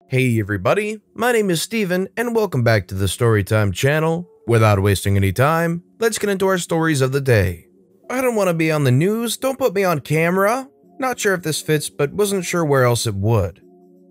Hey everybody, my name is Steven and welcome back to the Storytime channel. Without wasting any time, let's get into our stories of the day. I don't want to be on the news, don't put me on camera. Not sure if this fits, but wasn't sure where else it would.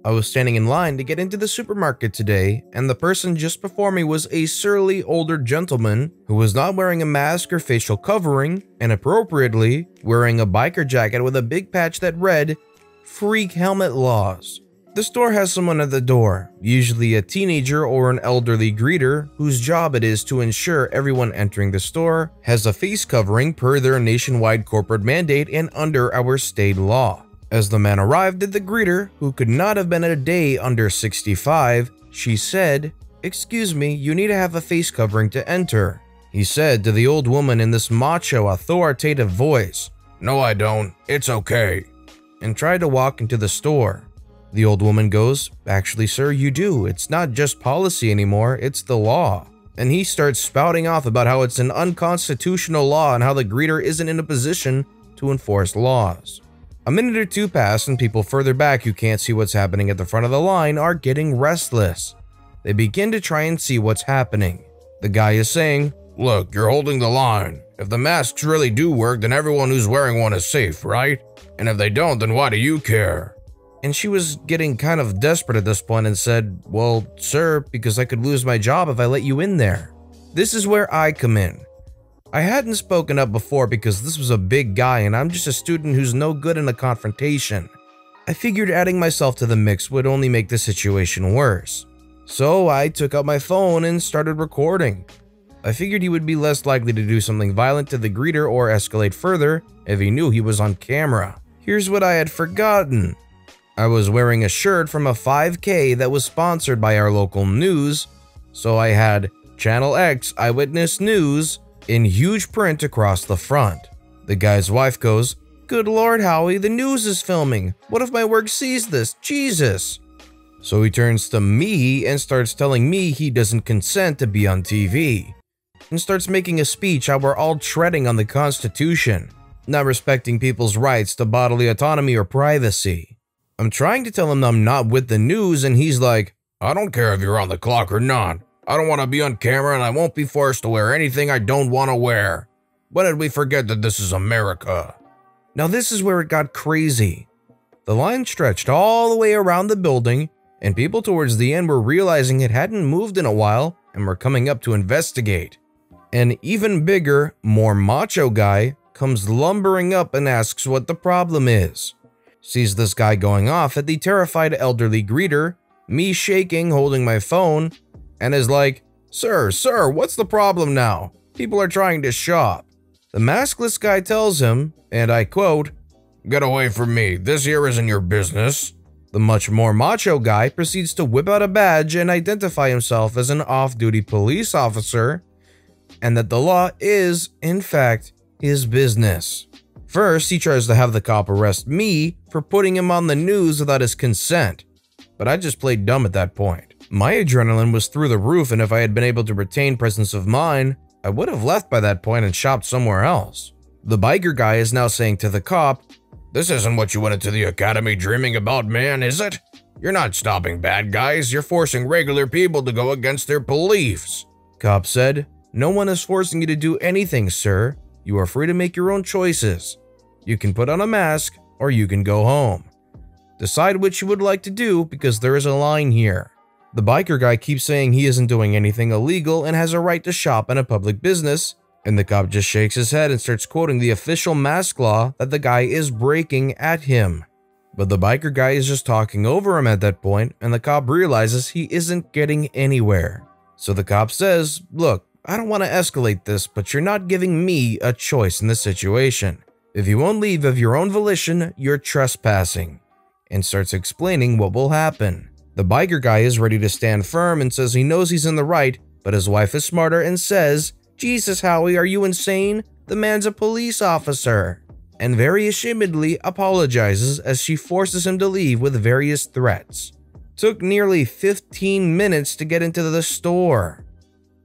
I was standing in line to get into the supermarket today, and the person just before me was a surly older gentleman who was not wearing a mask or facial covering, and appropriately, wearing a biker jacket with a big patch that read, "Freak Helmet Laws." The store has someone at the door, usually a teenager or an elderly greeter, whose job it is to ensure everyone entering the store has a face covering per their nationwide corporate mandate and under our state law. As the man arrived at the greeter, who could not have been a day under 65, she said, "Excuse me, you need to have a face covering to enter," he said to the old woman in this macho, authoritative voice. "No, I don't. It's okay," and tried to walk into the store. The old woman goes, "Actually, sir, you do. It's not just policy anymore, it's the law." And he starts spouting off about how it's an unconstitutional law and how the greeter isn't in a position to enforce laws. A minute or two pass and people further back who can't see what's happening at the front of the line are getting restless. They begin to try and see what's happening. The guy is saying, "Look, you're holding the line. If the masks really do work, then everyone who's wearing one is safe, right? And if they don't, then why do you care?" And she was getting kind of desperate at this point and said, "Well, sir, because I could lose my job if I let you in there." This is where I come in. I hadn't spoken up before because this was a big guy and I'm just a student who's no good in a confrontation. I figured adding myself to the mix would only make the situation worse. So I took out my phone and started recording. I figured he would be less likely to do something violent to the greeter or escalate further if he knew he was on camera. Here's what I had forgotten. I was wearing a shirt from a 5K that was sponsored by our local news, so I had Channel X Eyewitness News in huge print across the front. The guy's wife goes, "Good Lord, Howie, the news is filming. What if my work sees this? Jesus." So he turns to me and starts telling me he doesn't consent to be on TV, and starts making a speech how we're all treading on the Constitution, not respecting people's rights to bodily autonomy or privacy. I'm trying to tell him I'm not with the news and he's like, "I don't care if you're on the clock or not. I don't want to be on camera and I won't be forced to wear anything I don't want to wear. When did we forget that this is America?" Now this is where it got crazy. The line stretched all the way around the building and people towards the end were realizing it hadn't moved in a while and were coming up to investigate. An even bigger, more macho guy comes lumbering up and asks what the problem is. Sees this guy going off at the terrified elderly greeter, me shaking, holding my phone, and is like, Sir, what's the problem now? People are trying to shop." The maskless guy tells him, and I quote, "Get away from me, this here isn't your business." The much more macho guy proceeds to whip out a badge and identify himself as an off-duty police officer, and that the law is, in fact, his business. First, he tries to have the cop arrest me for putting him on the news without his consent, but I just played dumb at that point. My adrenaline was through the roof, and if I had been able to retain presence of mind, I would have left by that point and shopped somewhere else. The biker guy is now saying to the cop, "This isn't what you went into the academy dreaming about, man, is it? You're not stopping bad guys, you're forcing regular people to go against their beliefs." Cop said, "No one is forcing you to do anything, sir. You are free to make your own choices. You can put on a mask, or you can go home. Decide which you would like to do because there is a line here." The biker guy keeps saying he isn't doing anything illegal and has a right to shop in a public business, and the cop just shakes his head and starts quoting the official mask law that the guy is breaking at him. But the biker guy is just talking over him at that point, and the cop realizes he isn't getting anywhere. So the cop says, "Look, I don't want to escalate this, but you're not giving me a choice in this situation. If you won't leave of your own volition, you're trespassing," and starts explaining what will happen. The biker guy is ready to stand firm and says he knows he's in the right, but his wife is smarter and says, "Jesus, Howie, are you insane? The man's a police officer," and very ashamedly apologizes as she forces him to leave with various threats. Took nearly 15 minutes to get into the store.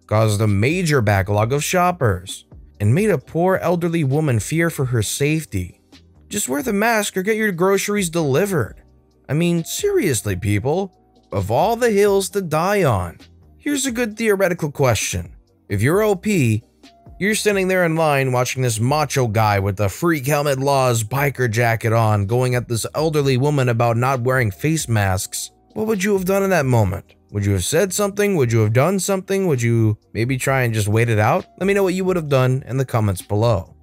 Caused a major backlog of shoppers, and made a poor elderly woman fear for her safety. Just wear the mask or get your groceries delivered. I mean, seriously, people. Of all the hills to die on. Here's a good theoretical question. If you're OP, you're standing there in line watching this macho guy with the freak helmet laws biker jacket on going at this elderly woman about not wearing face masks. What would you have done in that moment? Would you have said something? Would you have done something? Would you maybe try and just wait it out? Let me know what you would have done in the comments below.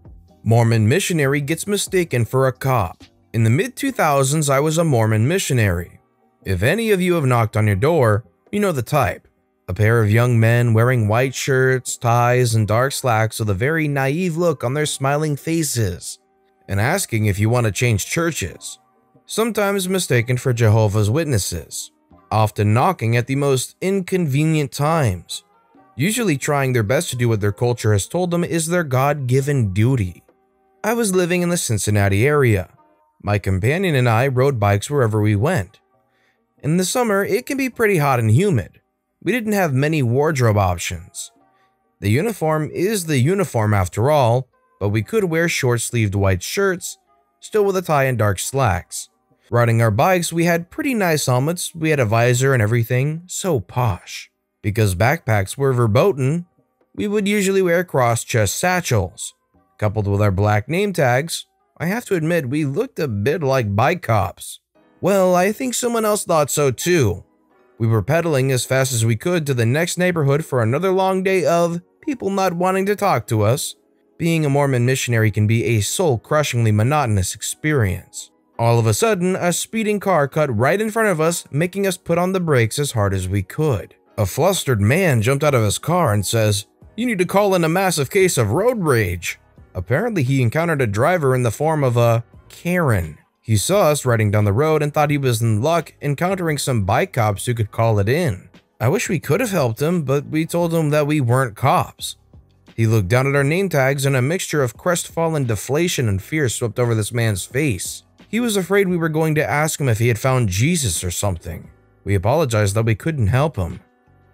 Mormon missionary gets mistaken for a cop. In the mid-2000s, I was a Mormon missionary. If any of you have knocked on your door, you know the type. A pair of young men wearing white shirts, ties, and dark slacks with a very naive look on their smiling faces, and asking if you want to change churches. Sometimes mistaken for Jehovah's Witnesses, often knocking at the most inconvenient times, usually trying their best to do what their culture has told them is their God-given duty. I was living in the Cincinnati area. My companion and I rode bikes wherever we went. In the summer, it can be pretty hot and humid. We didn't have many wardrobe options. The uniform is the uniform after all, but we could wear short-sleeved white shirts, still with a tie and dark slacks. Riding our bikes, we had pretty nice helmets, we had a visor and everything, so posh. Because backpacks were verboten, we would usually wear cross-chest satchels. Coupled with our black name tags, I have to admit we looked a bit like bike cops. Well, I think someone else thought so too. We were pedaling as fast as we could to the next neighborhood for another long day of people not wanting to talk to us. Being a Mormon missionary can be a soul-crushingly monotonous experience. All of a sudden, a speeding car cut right in front of us, making us put on the brakes as hard as we could. A flustered man jumped out of his car and says, "You need to call in a massive case of road rage." Apparently, he encountered a driver in the form of a Karen. He saw us riding down the road and thought he was in luck encountering some bike cops who could call it in. I wish we could have helped him, but we told him that we weren't cops. He looked down at our name tags and a mixture of crestfallen deflation and fear swept over this man's face. He was afraid we were going to ask him if he had found Jesus or something. We apologized that we couldn't help him.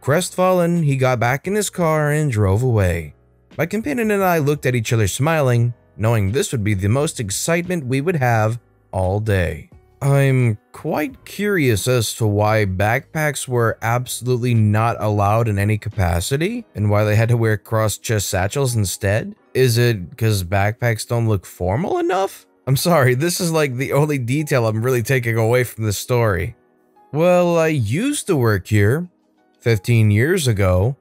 Crestfallen, he got back in his car and drove away. My companion and I looked at each other smiling, knowing this would be the most excitement we would have all day. I'm quite curious as to why backpacks were absolutely not allowed in any capacity and why they had to wear cross-chest satchels instead. Is it because backpacks don't look formal enough? I'm sorry, this is like the only detail I'm really taking away from the story. Well, I used to work here 15 years ago.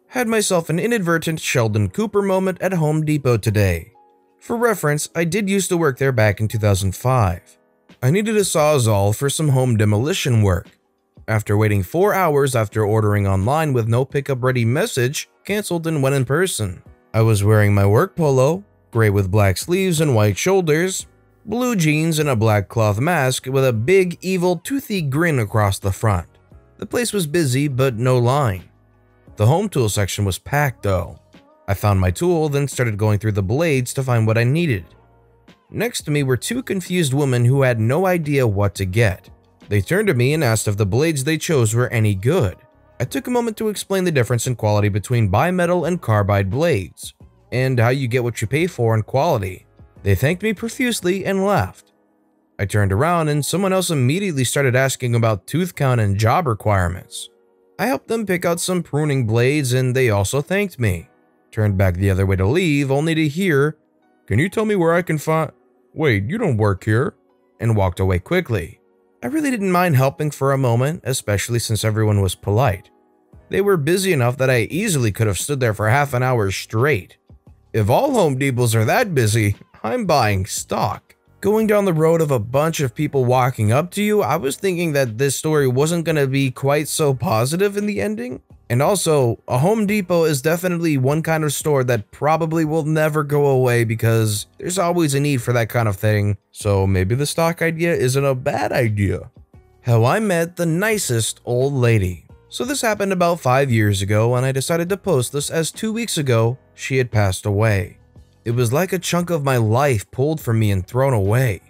Had myself an inadvertent Sheldon Cooper moment at Home Depot today. For reference, I did used to work there back in 2005. I needed a sawzall for some home demolition work. After waiting 4 hours after ordering online with no pickup ready message, canceled and went in person. I was wearing my work polo, gray with black sleeves and white shoulders, blue jeans and a black cloth mask with a big, evil, toothy grin across the front. The place was busy, but no line. The home tool section was packed though. I found my tool, then started going through the blades to find what I needed. Next to me were two confused women who had no idea what to get. They turned to me and asked if the blades they chose were any good. I took a moment to explain the difference in quality between bimetal and carbide blades, and how you get what you pay for in quality. They thanked me profusely and left. I turned around and someone else immediately started asking about tooth count and job requirements. I helped them pick out some pruning blades and they also thanked me. Turned back the other way to leave, only to hear, "Can you tell me where I can find— Wait, you don't work here," and walked away quickly. I really didn't mind helping for a moment, especially since everyone was polite. They were busy enough that I easily could have stood there for half an hour straight. If all Home Depots are that busy, I'm buying stock. Going down the road of a bunch of people walking up to you, I was thinking that this story wasn't going to be quite so positive in the ending. And also, a Home Depot is definitely one kind of store that probably will never go away because there's always a need for that kind of thing. So maybe the stock idea isn't a bad idea. How I met the nicest old lady. So this happened about 5 years ago and I decided to post this as 2 weeks ago she had passed away. It was like a chunk of my life pulled from me and thrown away.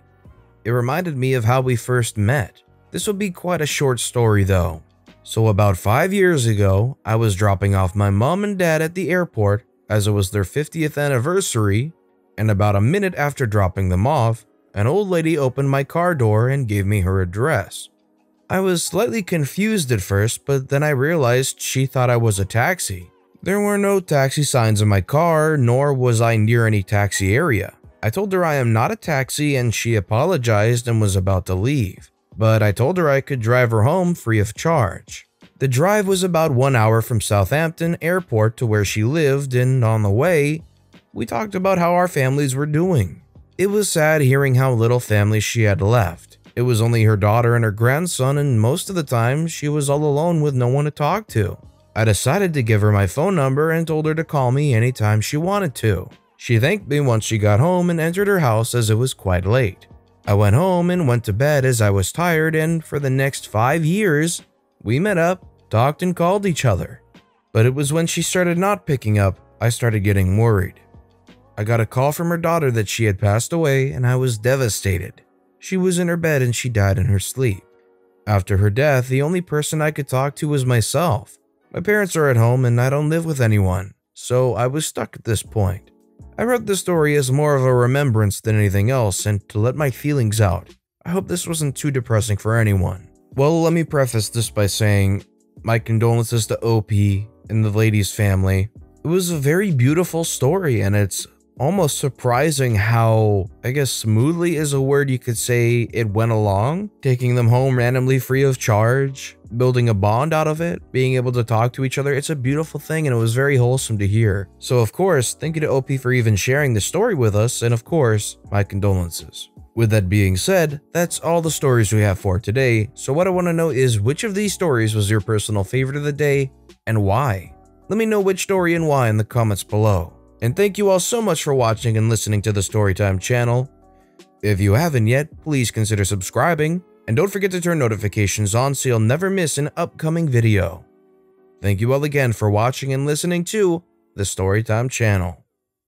It reminded me of how we first met. This will be quite a short story though. So about 5 years ago, I was dropping off my mom and dad at the airport as it was their 50th anniversary, and about a minute after dropping them off, an old lady opened my car door and gave me her address. I was slightly confused at first, but then I realized she thought I was a taxi. There were no taxi signs in my car, nor was I near any taxi area. I told her I am not a taxi and she apologized and was about to leave, but I told her I could drive her home free of charge. The drive was about 1 hour from Southampton Airport to where she lived, and on the way, we talked about how our families were doing. It was sad hearing how little family she had left. It was only her daughter and her grandson, and most of the time, she was all alone with no one to talk to. I decided to give her my phone number and told her to call me anytime she wanted to. She thanked me once she got home and entered her house as it was quite late. I went home and went to bed as I was tired, and for the next 5 years, we met up, talked and called each other. But it was when she started not picking up, I started getting worried. I got a call from her daughter that she had passed away, and I was devastated. She was in her bed and she died in her sleep. After her death, the only person I could talk to was myself. My parents are at home and I don't live with anyone, so I was stuck at this point. I wrote this story as more of a remembrance than anything else and to let my feelings out. I hope this wasn't too depressing for anyone. Well, let me preface this by saying my condolences to OP and the lady's family. It was a very beautiful story, and it's almost surprising how, I guess smoothly is a word you could say, it went along. Taking them home randomly free of charge, building a bond out of it, being able to talk to each other. It's a beautiful thing and it was very wholesome to hear. So of course, thank you to OP for even sharing the story with us, and of course, my condolences. With that being said, that's all the stories we have for today. So what I want to know is, which of these stories was your personal favorite of the day and why? Let me know which story and why in the comments below. And thank you all so much for watching and listening to the Storytime channel. If you haven't yet, please consider subscribing, and don't forget to turn notifications on so you'll never miss an upcoming video. Thank you all again for watching and listening to the Storytime channel.